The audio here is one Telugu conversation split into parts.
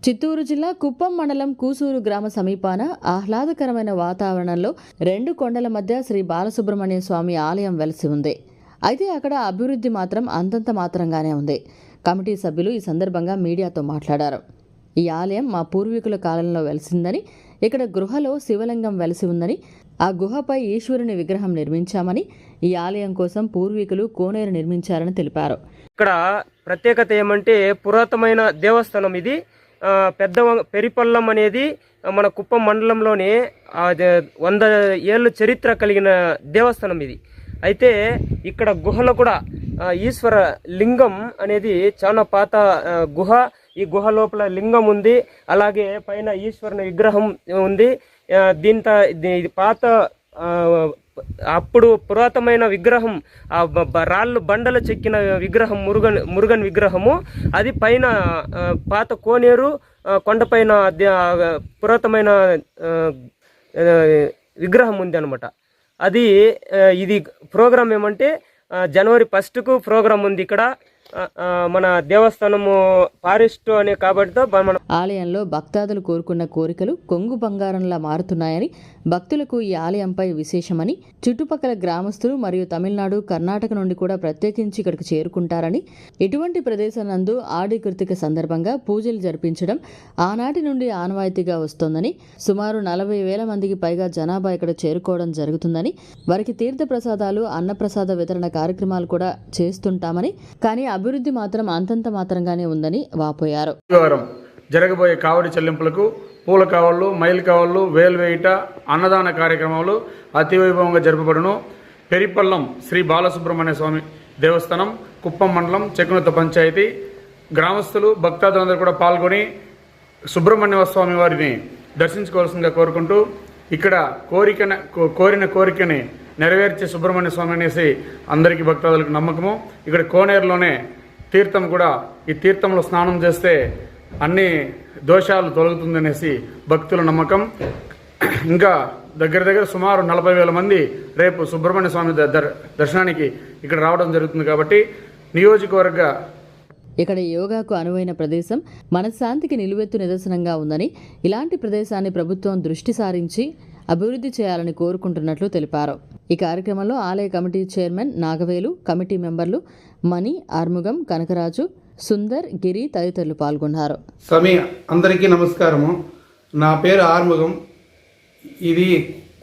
చిత్తూరు జిల్లా కుప్పం మండలం కూసూరు గ్రామ సమీపాన ఆహ్లాదకరమైన వాతావరణంలో రెండు కొండల మధ్య శ్రీ బాలసుబ్రహ్మణ్య స్వామి ఆలయం వెలిసి ఉంది. అయితే అక్కడ అభివృద్ధి మాత్రం అంతంత మాత్రంగానే ఉంది. కమిటీ సభ్యులు ఈ సందర్భంగా మీడియాతో మాట్లాడారు. ఈ ఆలయం మా పూర్వీకుల కాలంలో వెలిసిందని, ఇక్కడ గృహలో శివలింగం వెలిసి ఉందని, ఆ గుహపై ఈశ్వరుని విగ్రహం నిర్మించామని, ఈ ఆలయం కోసం పూర్వీకులు కోనేరు నిర్మించారని తెలిపారు. ఇక్కడ ప్రత్యేకత ఏమంటే పురాతనమైన దేవస్థానం ఇది. పెద్ద పెరిపల్లం అనేది మన కుప్పం మండలంలోనే 100 ఏళ్ళు చరిత్ర కలిగిన దేవస్థానం ఇది. అయితే ఇక్కడ గుహలో కూడా ఈశ్వర లింగం అనేది చాలా పాత గుహ. ఈ గుహ లోపల లింగం ఉంది, అలాగే పైన ఈశ్వరుని విగ్రహం ఉంది. ఇది పాత అప్పుడు పురాతనమైన విగ్రహం, రాళ్ళు బండలు చెక్కిన విగ్రహం, మురుగన్ విగ్రహము. అది పైన పాత కోనేరు కొండపైన పురాతనమైన విగ్రహం ఉంది అనమాట. ఇది ప్రోగ్రాం ఏమంటే జనవరి 1కు ప్రోగ్రాం ఉంది. ఇక్కడ మన దేవస్థానము ఫారెస్ట్ అనే కాబట్టి మన ఆలయంలో భక్తాదులు కోరుకున్న కోరికలు కొంగు బంగారంలా మారుతున్నాయని, భక్తులకు ఈ ఆలయంపై విశేషమని, చుట్టుపక్కల గ్రామస్తులు మరియు తమిళనాడు, కర్ణాటక నుండి కూడా ప్రత్యేకించి ఇక్కడికి చేరుకుంటారని, ఇటువంటి ప్రదేశానందు ఆడి కృతిక సందర్భంగా పూజలు జరిపించడం ఆనాటి నుండి ఆనవాయితీగా వస్తోందని, సుమారు 40,000 మందికి పైగా జనాభా ఇక్కడ చేరుకోవడం జరుగుతుందని, వారికి తీర్థ ప్రసాదాలు, అన్నప్రసాద వితరణ కార్యక్రమాలు కూడా చేస్తుంటామని, కానీ అభివృద్ధి మాత్రం అంతంత మాత్రంగానే ఉందని వాపోయారు. జరగబోయే కావడి చెల్లింపులకు పూల కావళ్ళు, మైలు కావళ్ళు, వేలువేయుట, అన్నదాన కార్యక్రమాలు అతివైభవంగా జరపబడును. పెరిపల్లం శ్రీ బాలసుబ్రహ్మణ్య స్వామి దేవస్థానం, కుప్పం మండలం, చెక్కునత పంచాయతీ గ్రామస్తులు, భక్తాదులందరూ కూడా పాల్గొని సుబ్రహ్మణ్య స్వామి వారిని దర్శించుకోవాల్సిందిగా కోరుకుంటూ, ఇక్కడ కోరిన కోరికని నెరవేర్చే సుబ్రహ్మణ్య స్వామి అనేసి అందరికీ భక్తాదులకు నమ్మకము. ఇక్కడ కోనేరులోనే తీర్థం కూడా, ఈ తీర్థంలో స్నానం చేస్తే అన్ని దోషాలు తొలగుతుందనేసి భక్తుల నమ్మకం. ఇంకా దగ్గర సుమారు 40,000 మంది రేపు సుబ్రహ్మణ్య స్వామి దర్శనానికి ఇక్కడ రావడం జరుగుతుంది. కాబట్టి నియోజకవర్గ ఇక్కడ యోగాకు అనువైన ప్రదేశం మనశ్శాంతికి నిలువెత్తు నిదర్శనంగా ఉందని, ఇలాంటి ప్రదేశాన్ని ప్రభుత్వం దృష్టి సారించి అభివృద్ధి చేయాలని కోరుకుంటున్నట్లు తెలిపారు. ఈ కార్యక్రమంలో ఆలయ కమిటీ చైర్మన్ నాగవేలు, కమిటీ మెంబర్లు మణి, ఆర్ముగం, కనకరాజు, సుందర్, గిరి తదితరులు పాల్గొన్నారు. స్వామి అందరికీ నమస్కారము. నా పేరు ఆర్ముగం. ఇది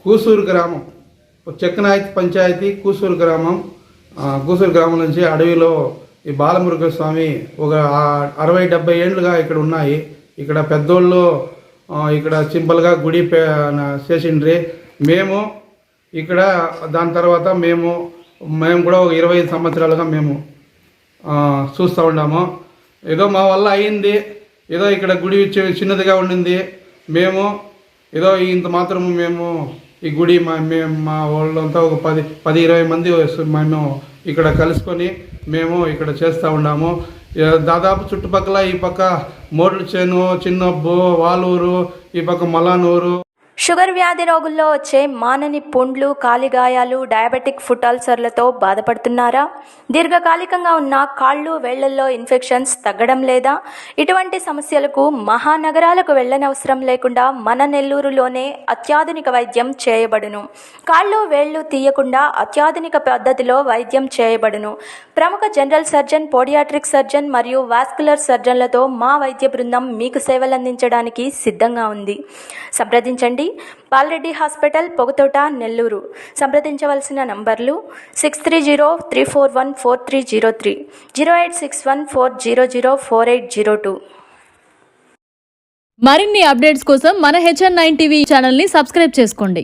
కూసూరు గ్రామం, చెక్కనాయతి పంచాయతీ కూసూరు గ్రామం. కూసూరు గ్రామం నుంచి అడవిలో ఈ బాలమురుగ స్వామి ఒక 60-70 ఏళ్ళుగా ఇక్కడ ఉన్నాయి. ఇక్కడ పెద్దోళ్ళు ఇక్కడ సింపుల్గా గుడి చేసిండ్రి. మేము ఇక్కడ దాని తర్వాత మేము కూడా ఒక 25 సంవత్సరాలుగా మేము చూస్తూ ఉన్నాము. ఏదో మా వల్ల అయింది, ఏదో ఇక్కడ గుడి చిన్నదిగా ఉండింది. మేము ఏదో ఇంత మాత్రము మేము ఈ గుడి మా వాళ్ళంతా ఒక 10-20 మంది మేము ఇక్కడ కలుసుకొని మేము ఇక్కడ చేస్తూ ఉన్నాము. దాదాపు చుట్టుపక్కల ఈ పక్క మోడ్ల చేను, చిన్నబ్బు, వాలూరు, ఈ పక్క మలానూరు. షుగర్ వ్యాధి రోగుల్లో వచ్చే మానని పుండ్లు, కాలిగాయాలు, డయాబెటిక్ ఫుట్ అల్సర్లతో బాధపడుతున్నారా? దీర్ఘకాలికంగా ఉన్న కాళ్ళు, వేళ్లల్లో ఇన్ఫెక్షన్స్ తగ్గడం లేదా? ఇటువంటి సమస్యలకు మహానగరాలకు వెళ్ళనవసరం లేకుండా మన నెల్లూరులోనే అత్యాధునిక వైద్యం చేయబడును. కాళ్ళు, వేళ్లు తీయకుండా అత్యాధునిక పద్ధతిలో వైద్యం చేయబడును. ప్రముఖ జనరల్ సర్జన్, పోడియాట్రిక్ సర్జన్ మరియు వాస్కులర్ సర్జన్లతో మా వైద్య బృందం మీకు సేవలందించడానికి సిద్ధంగా ఉంది. సంప్రదించండి. బాలరెడ్డి హాస్పిటల్, పొగతోట, నెల్లూరు. సంప్రదించవలసిన నంబర్లు 6303414303, 086140048002. మరిన్ని అప్డేట్స్ కోసం మన HN9 టీవీ ఛానల్ని సబ్స్క్రైబ్ చేసుకోండి.